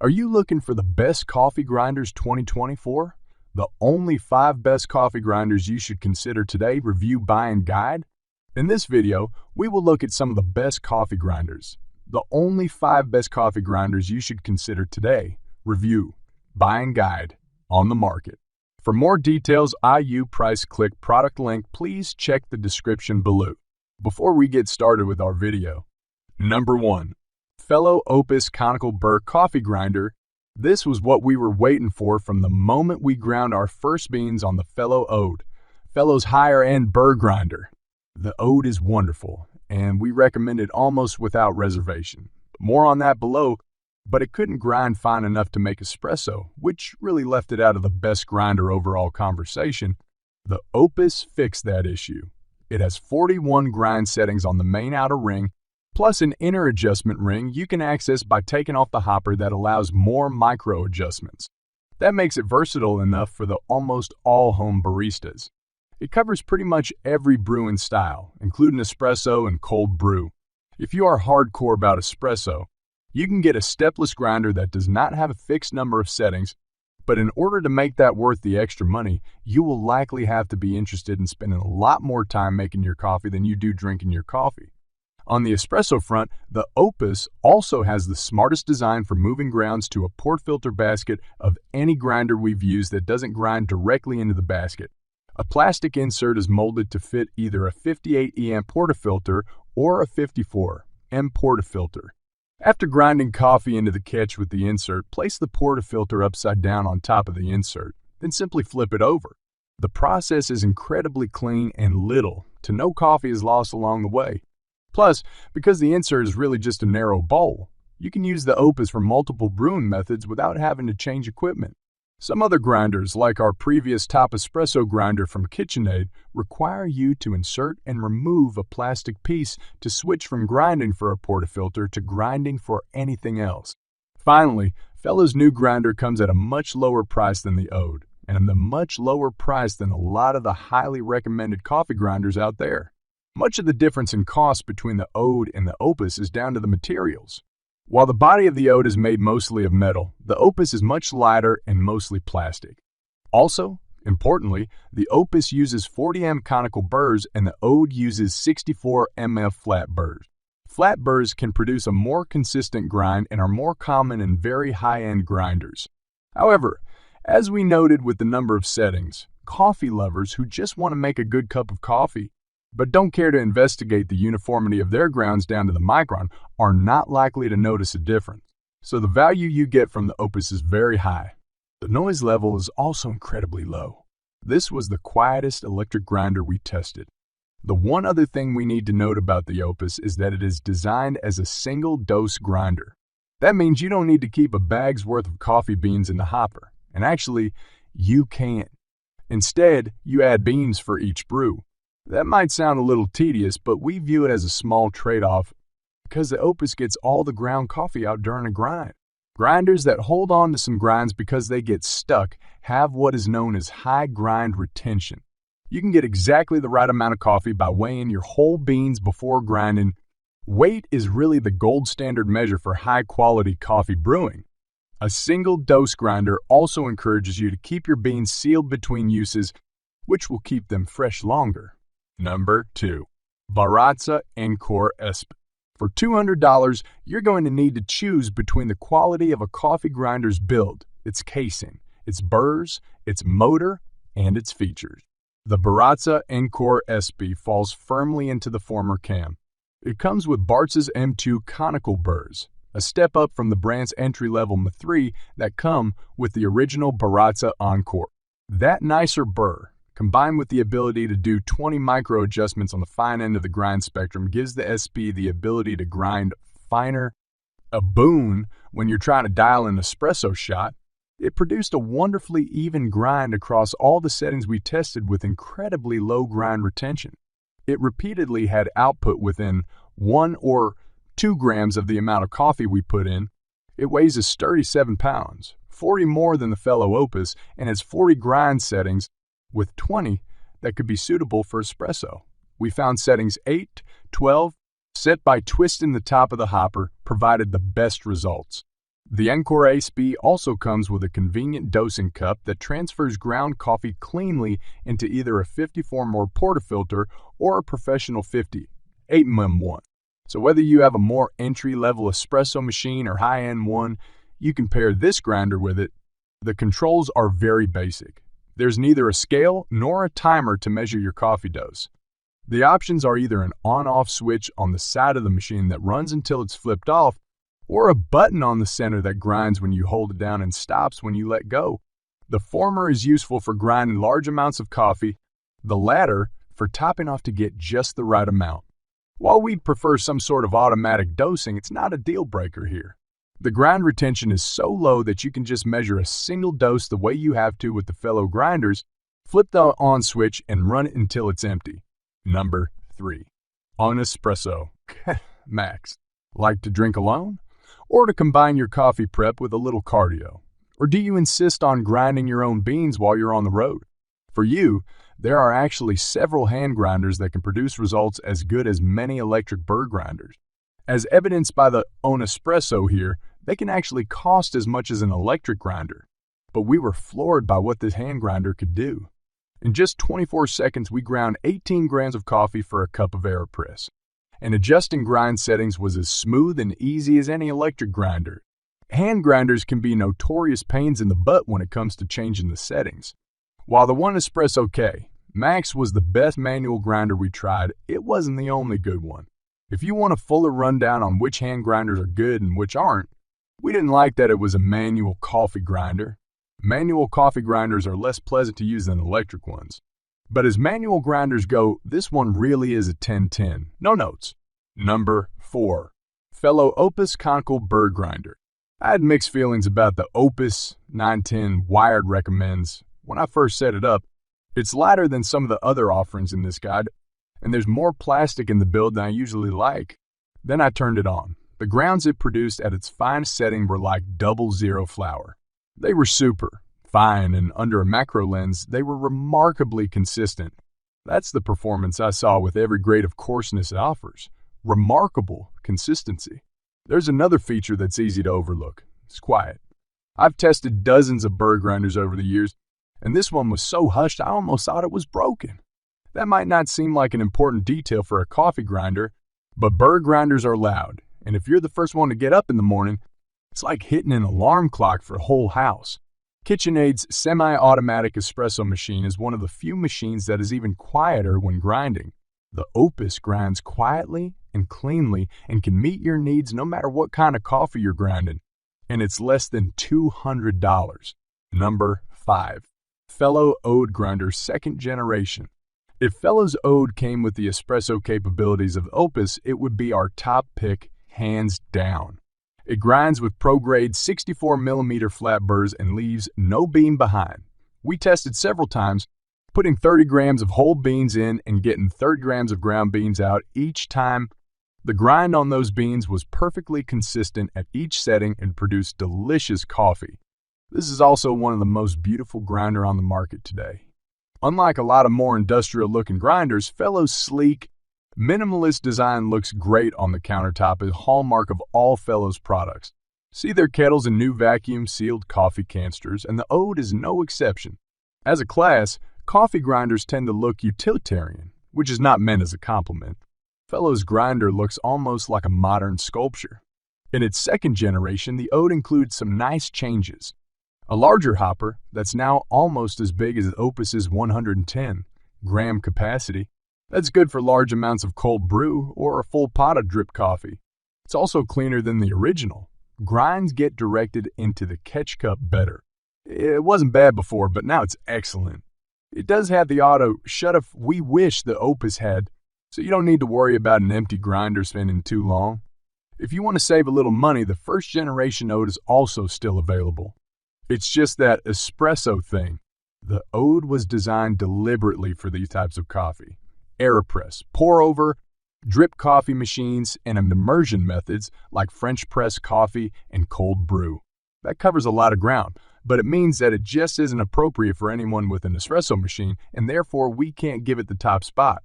Are you looking for the best coffee grinders 2024? The only 5 best coffee grinders you should consider today review, buy, and guide? In this video, we will look at some of the best coffee grinders. The only 5 best coffee grinders you should consider today, review, buy, and guide on the market. For more details, IU, price, click, product link, please check the description below. Before we get started with our video, Number 1. Fellow Opus Conical Burr Coffee Grinder. This was what we were waiting for from the moment we ground our first beans on the Fellow Ode, Fellow's higher-end Burr grinder. The Ode is wonderful, and we recommend it almost without reservation. More on that below, but it couldn't grind fine enough to make espresso, which really left it out of the best grinder overall conversation. The Opus fixed that issue. It has 41 grind settings on the main outer ring, plus an inner adjustment ring you can access by taking off the hopper that allows more micro adjustments. That makes it versatile enough for the almost all home baristas. It covers pretty much every brewing style, including espresso and cold brew. If you are hardcore about espresso, you can get a stepless grinder that does not have a fixed number of settings, but in order to make that worth the extra money, you will likely have to be interested in spending a lot more time making your coffee than you do drinking your coffee. On the espresso front, the Opus also has the smartest design for moving grounds to a portafilter basket of any grinder we've used that doesn't grind directly into the basket. A plastic insert is molded to fit either a 58 EM portafilter or a 54 M portafilter. After grinding coffee into the catch with the insert, place the portafilter upside down on top of the insert, then simply flip it over. The process is incredibly clean and little to no coffee is lost along the way. Plus, because the insert is really just a narrow bowl, you can use the Opus for multiple brewing methods without having to change equipment. Some other grinders, like our previous top espresso grinder from KitchenAid, require you to insert and remove a plastic piece to switch from grinding for a portafilter to grinding for anything else. Finally, Fellow's new grinder comes at a much lower price than the Ode, and a much lower price than a lot of the highly recommended coffee grinders out there. Much of the difference in cost between the Ode and the Opus is down to the materials. While the body of the Ode is made mostly of metal, the Opus is much lighter and mostly plastic. Also, importantly, the Opus uses 40M conical burrs and the Ode uses 64 MF flat burrs. Flat burrs can produce a more consistent grind and are more common in very high-end grinders. However, as we noted with the number of settings, coffee lovers who just want to make a good cup of coffee but don't care to investigate the uniformity of their grounds down to the micron are not likely to notice a difference. So the value you get from the Opus is very high. The noise level is also incredibly low. This was the quietest electric grinder we tested. The one other thing we need to note about the Opus is that it is designed as a single-dose grinder. That means you don't need to keep a bag's worth of coffee beans in the hopper, and actually, you can. Instead, you add beans for each brew. That might sound a little tedious, but we view it as a small trade-off because the Opus gets all the ground coffee out during a grind. Grinders that hold on to some grinds because they get stuck have what is known as high grind retention. You can get exactly the right amount of coffee by weighing your whole beans before grinding. Weight is really the gold standard measure for high-quality coffee brewing. A single-dose grinder also encourages you to keep your beans sealed between uses, which will keep them fresh longer. Number 2. Baratza Encore ESP. For $200, you're going to need to choose between the quality of a coffee grinder's build, its casing, its burrs, its motor, and its features. The Baratza Encore ESP falls firmly into the former camp. It comes with Baratza's M2 conical burrs, a step up from the brand's entry-level M3 that come with the original Baratza Encore. That nicer burr, combined with the ability to do 20 micro adjustments on the fine end of the grind spectrum, gives the SP the ability to grind finer, a boon when you're trying to dial an espresso shot. It produced a wonderfully even grind across all the settings we tested with incredibly low grind retention. It repeatedly had output within 1 or 2 grams of the amount of coffee we put in. It weighs a sturdy 7 pounds, 40 more than the fellow Opus, and has 40 grind settings with 20 that could be suitable for espresso. We found settings 8, 12, set by twisting the top of the hopper provided the best results. The Encore ESP also comes with a convenient dosing cup that transfers ground coffee cleanly into either a 54 more portafilter or a professional 58mm one. So whether you have a more entry-level espresso machine or high-end one, you can pair this grinder with it. The controls are very basic. There's neither a scale nor a timer to measure your coffee dose. The options are either an on-off switch on the side of the machine that runs until it's flipped off, or a button on the center that grinds when you hold it down and stops when you let go. The former is useful for grinding large amounts of coffee, the latter for topping off to get just the right amount. While we'd prefer some sort of automatic dosing, it's not a deal breaker here. The grind retention is so low that you can just measure a single dose the way you have to with the fellow grinders, flip the on switch and run it until it's empty. Number 3. On espresso. Max. Like to drink alone? Or to combine your coffee prep with a little cardio? Or do you insist on grinding your own beans while you're on the road? For you, there are actually several hand grinders that can produce results as good as many electric Burr grinders. As evidenced by the On Espresso here, they can actually cost as much as an electric grinder. But we were floored by what this hand grinder could do. In just 24 seconds, we ground 18 grams of coffee for a cup of AeroPress. And adjusting grind settings was as smooth and easy as any electric grinder. Hand grinders can be notorious pains in the butt when it comes to changing the settings. While the One Espresso K Max was the best manual grinder we tried, it wasn't the only good one. If you want a fuller rundown on which hand grinders are good and which aren't, we didn't like that it was a manual coffee grinder. Manual coffee grinders are less pleasant to use than electric ones. But as manual grinders go, this one really is a 10-10. No notes. Number 4. Fellow Opus Conical Burr Grinder. I had mixed feelings about the Opus 910 wired recommends. When I first set it up, it's lighter than some of the other offerings in this guide, and there's more plastic in the build than I usually like. Then I turned it on. The grounds it produced at its finest setting were like 00 flour. They were super fine, and under a macro lens, they were remarkably consistent. That's the performance I saw with every grade of coarseness it offers. Remarkable consistency. There's another feature that's easy to overlook. It's quiet. I've tested dozens of Burr grinders over the years, and this one was so hushed I almost thought it was broken. That might not seem like an important detail for a coffee grinder, but Burr grinders are loud, and if you're the first one to get up in the morning, it's like hitting an alarm clock for a whole house. KitchenAid's semi-automatic espresso machine is one of the few machines that is even quieter when grinding. The Opus grinds quietly and cleanly and can meet your needs no matter what kind of coffee you're grinding, and it's less than $200. Number 5. Fellow Ode Grinder 2nd Generation. If Fellow's Ode came with the espresso capabilities of Opus, it would be our top pick, hands down. It grinds with pro-grade 64mm flat burrs and leaves no bean behind. We tested several times, putting 30 grams of whole beans in and getting 30 grams of ground beans out each time. The grind on those beans was perfectly consistent at each setting and produced delicious coffee. This is also one of the most beautiful grinder on the market today. Unlike a lot of more industrial-looking grinders, Fellow's sleek, minimalist design looks great on the countertop, a hallmark of all Fellow's products. See their kettles and new vacuum-sealed coffee canisters, and the Ode is no exception. As a class, coffee grinders tend to look utilitarian, which is not meant as a compliment. Fellow's grinder looks almost like a modern sculpture. In its 2nd generation, the Ode includes some nice changes. A larger hopper that's now almost as big as Opus's 110-gram capacity. That's good for large amounts of cold brew or a full pot of drip coffee. It's also cleaner than the original. Grinds get directed into the catch cup better. It wasn't bad before, but now it's excellent. It does have the auto shut-off we wish the Opus had, so you don't need to worry about an empty grinder spinning too long. If you want to save a little money, the 1st generation Ode is also still available. It's just that espresso thing. The Ode was designed deliberately for these types of coffee. AeroPress, pour-over, drip coffee machines, and immersion methods like French press coffee and cold brew. That covers a lot of ground, but it means that it just isn't appropriate for anyone with an espresso machine, and therefore we can't give it the top spot.